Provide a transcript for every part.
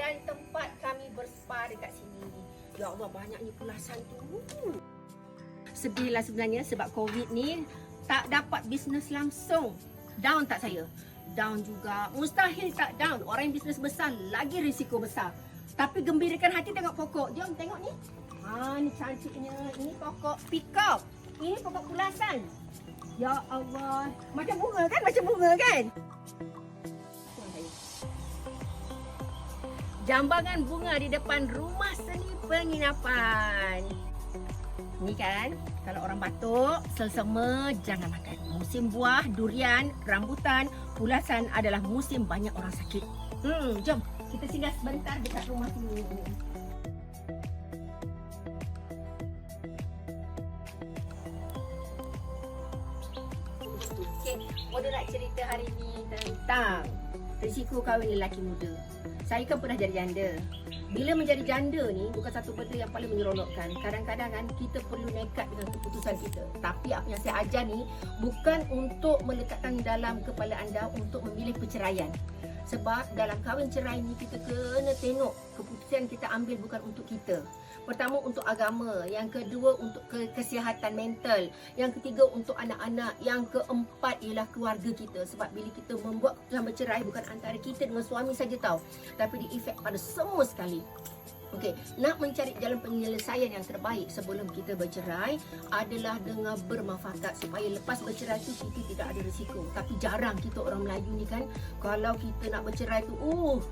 bukan tempat kami berspa dekat sini. Ya Allah, banyaknya pulasan tu. Sedihlah sebenarnya sebab COVID ni tak dapat bisnes langsung. Down tak saya? Down juga. Mustahil tak down. Orang yang bisnes besar lagi risiko besar. Tapi gembirakan hati tengok pokok. Jom tengok ni. Ni cantiknya. Ini pokok peacock. Ini pokok pulasan. Ya Allah. Macam bunga kan? Macam bunga kan? Jambangan bunga di depan rumah seni penginapan. Ni kan, kalau orang batuk, selsema jangan makan. Musim buah, durian, rambutan, pulasan adalah musim banyak orang sakit. Jom kita singgah sebentar dekat rumah sini. Okey, Moda nak cerita hari ni tentang risiko kahwin lelaki muda. Saya kan pernah jadi janda. Bila menjadi janda ni bukan satu benda yang paling menyeronokkan. Kadang-kadang kan kita perlu nekat dengan keputusan kita. Tapi apa yang saya ajar ni bukan untuk meletakkan dalam kepala anda untuk memilih perceraian. Sebab dalam kahwin cerai ni kita kena tengok keputusan kita ambil bukan untuk kita. Pertama untuk agama, yang kedua untuk kesihatan mental, yang ketiga untuk anak-anak, yang keempat ialah keluarga kita. Sebab bila kita membuat keputusan bercerai bukan antara kita dengan suami saja tahu, tapi dia efek pada semua sekali. Okey, nak mencari jalan penyelesaian yang terbaik sebelum kita bercerai adalah dengan bermuafakat supaya lepas bercerai tu kita tidak ada risiko. Tapi jarang kita orang Melayu ni kan, kalau kita nak bercerai tu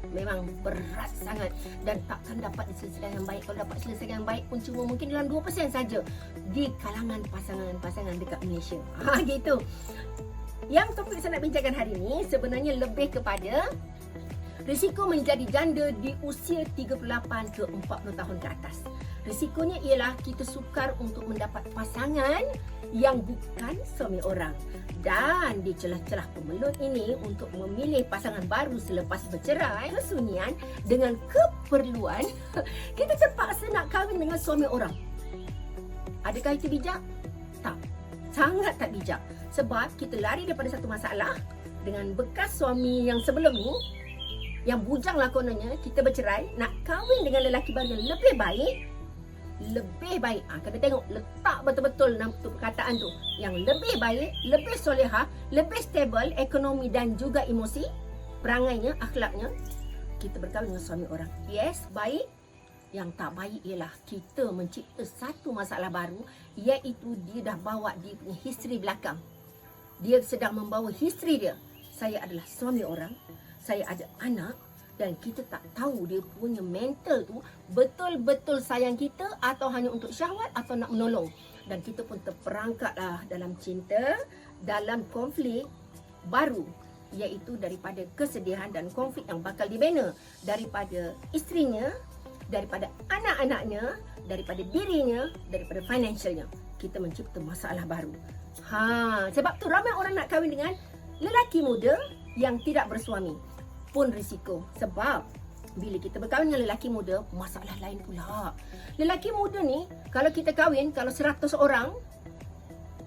memang berat sangat dan takkan dapat diselesaikan yang baik. Kalau dapat selesaikan yang baik pun cuma mungkin dalam 2% saja di kalangan pasangan-pasangan dekat Malaysia. Gitu. Yang topik saya nak bincangkan hari ni sebenarnya lebih kepada risiko menjadi janda di usia 38 ke 40 tahun ke atas. Risikonya ialah kita sukar untuk mendapat pasangan yang bukan suami orang. Dan di celah-celah pemelut ini untuk memilih pasangan baru selepas bercerai, kesunyian dengan keperluan, kita terpaksa nak kahwin dengan suami orang. Adakah itu bijak? Tak. Sangat tak bijak. Sebab kita lari daripada satu masalah dengan bekas suami yang sebelum ni, yang bujang lah kononnya, kita bercerai, nak kahwin dengan lelaki baru yang lebih baik. Kena tengok, letak betul-betul perkataan tu. Yang lebih baik, lebih solehah, lebih stable, ekonomi dan juga emosi, perangainya, akhlaknya. Kita berkahwin dengan suami orang. Yes, baik. Yang tak baik ialah kita mencipta satu masalah baru, iaitu dia dah bawa dia punya history belakang. Dia sedang membawa history dia. Saya adalah suami orang, saya ada anak dan kita tak tahu dia punya mental tu betul-betul sayang kita atau hanya untuk syahwat atau nak menolong. Dan kita pun terperangkaplah dalam cinta, dalam konflik baru, iaitu daripada kesedihan dan konflik yang bakal dibina daripada isterinya, daripada anak-anaknya, daripada dirinya, daripada financialnya. Kita mencipta masalah baru. Sebab tu ramai orang nak kahwin dengan lelaki muda yang tidak bersuami. Pun risiko. Sebab bila kita berkahwin dengan lelaki muda, masalah lain pula. Lelaki muda ni, kalau kita kahwin, kalau 100 orang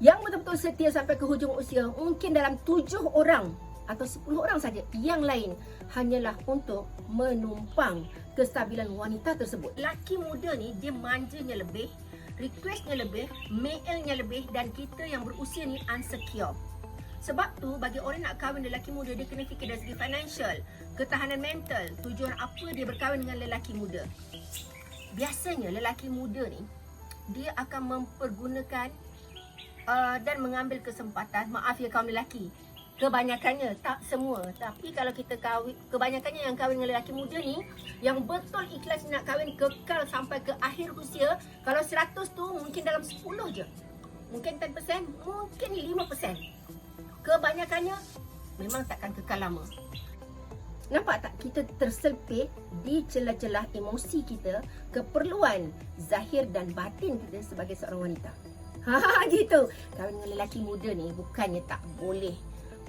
yang betul-betul setia sampai ke hujung usia, mungkin dalam 7 orang atau 10 orang saja yang lain hanyalah untuk menumpang kestabilan wanita tersebut. Lelaki muda ni, dia manjanya lebih, requestnya lebih, mailnya lebih, dan kita yang berusia ni insecure. Sebab tu bagi orang nak kahwin lelaki muda, dia kena fikir dari segi financial, ketahanan mental, tujuan apa dia berkahwin dengan lelaki muda. Biasanya lelaki muda ni dia akan mempergunakan dan mengambil kesempatan, maaf ya kaum lelaki, kebanyakannya, tak semua, tapi kalau kita kahwin, kebanyakannya yang kahwin dengan lelaki muda ni yang betul ikhlas nak kahwin kekal sampai ke akhir usia. Kalau 100 tu mungkin dalam 10 je, mungkin 10%, mungkin 5%. Kebanyakannya memang takkan kekal lama. Nampak tak, kita terselpit di celah-celah emosi kita, keperluan zahir dan batin kita sebagai seorang wanita. Gitu. Kahwin dengan lelaki muda ni bukannya tak boleh.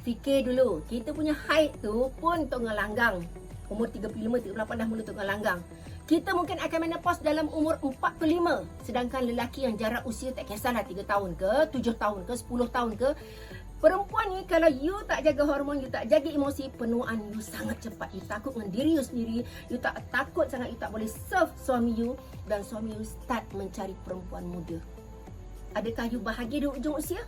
Fikir dulu, kita punya height tu pun tengah langgang. Umur 35, 38 dah mula tengah langgang. Kita mungkin akan menopause dalam umur 45. Sedangkan lelaki yang jarak usia tak kisahlah 3 tahun ke, 7 tahun ke, 10 tahun ke, Perempuan ni kalau you tak jaga hormon, you tak jaga emosi, penuaan you sangat cepat. You takut dengan diri you sendiri, you tak takut sangat you tak boleh serve suami you, dan suami you start mencari perempuan muda. Adakah you bahagia di ujung usia?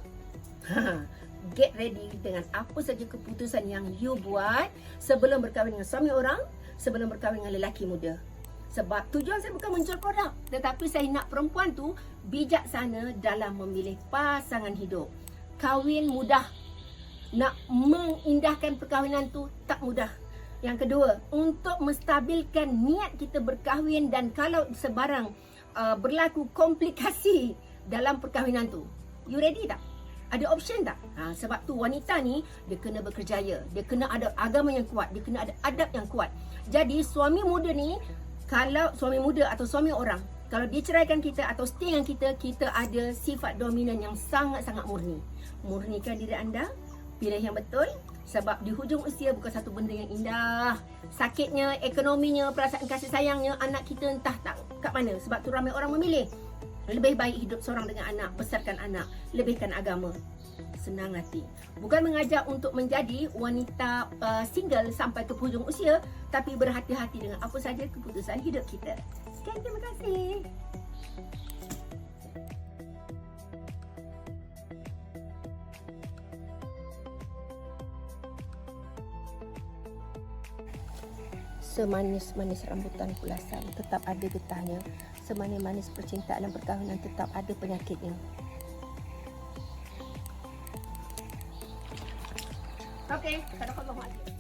Get ready dengan apa saja keputusan yang you buat sebelum berkahwin dengan suami orang, sebelum berkahwin dengan lelaki muda. Sebab tujuan saya bukan menjual produk, tetapi saya nak perempuan tu bijaksana dalam memilih pasangan hidup. Kahwin mudah, nak mengindahkan perkahwinan tu tak mudah. Yang kedua, untuk menstabilkan niat kita berkahwin, dan kalau sebarang berlaku komplikasi dalam perkahwinan tu, you ready tak? Ada option tak? Sebab tu wanita ni dia kena berkerjaya, dia kena ada agama yang kuat, dia kena ada adab yang kuat. Jadi suami muda ni, kalau suami muda atau suami orang, kalau dia ceraikan kita atau stay dengan kita, kita ada sifat dominan yang sangat-sangat murni. Murnikan diri anda, pilih yang betul. Sebab di hujung usia bukan satu benda yang indah. Sakitnya, ekonominya, perasaan kasih sayangnya, anak kita entah tak kat mana. Sebab tu ramai orang memilih, lebih baik hidup seorang dengan anak, besarkan anak, lebihkan agama. Senang hati. Bukan mengajak untuk menjadi wanita single sampai ke hujung usia, tapi berhati-hati dengan apa saja keputusan hidup kita. Sekian, terima kasih. Semanis-manis rambutan pulasan tetap ada getahnya. Semanis-manis percintaan dan perkahwinan tetap ada penyakitnya. Okey, sadaqallahu alaihi.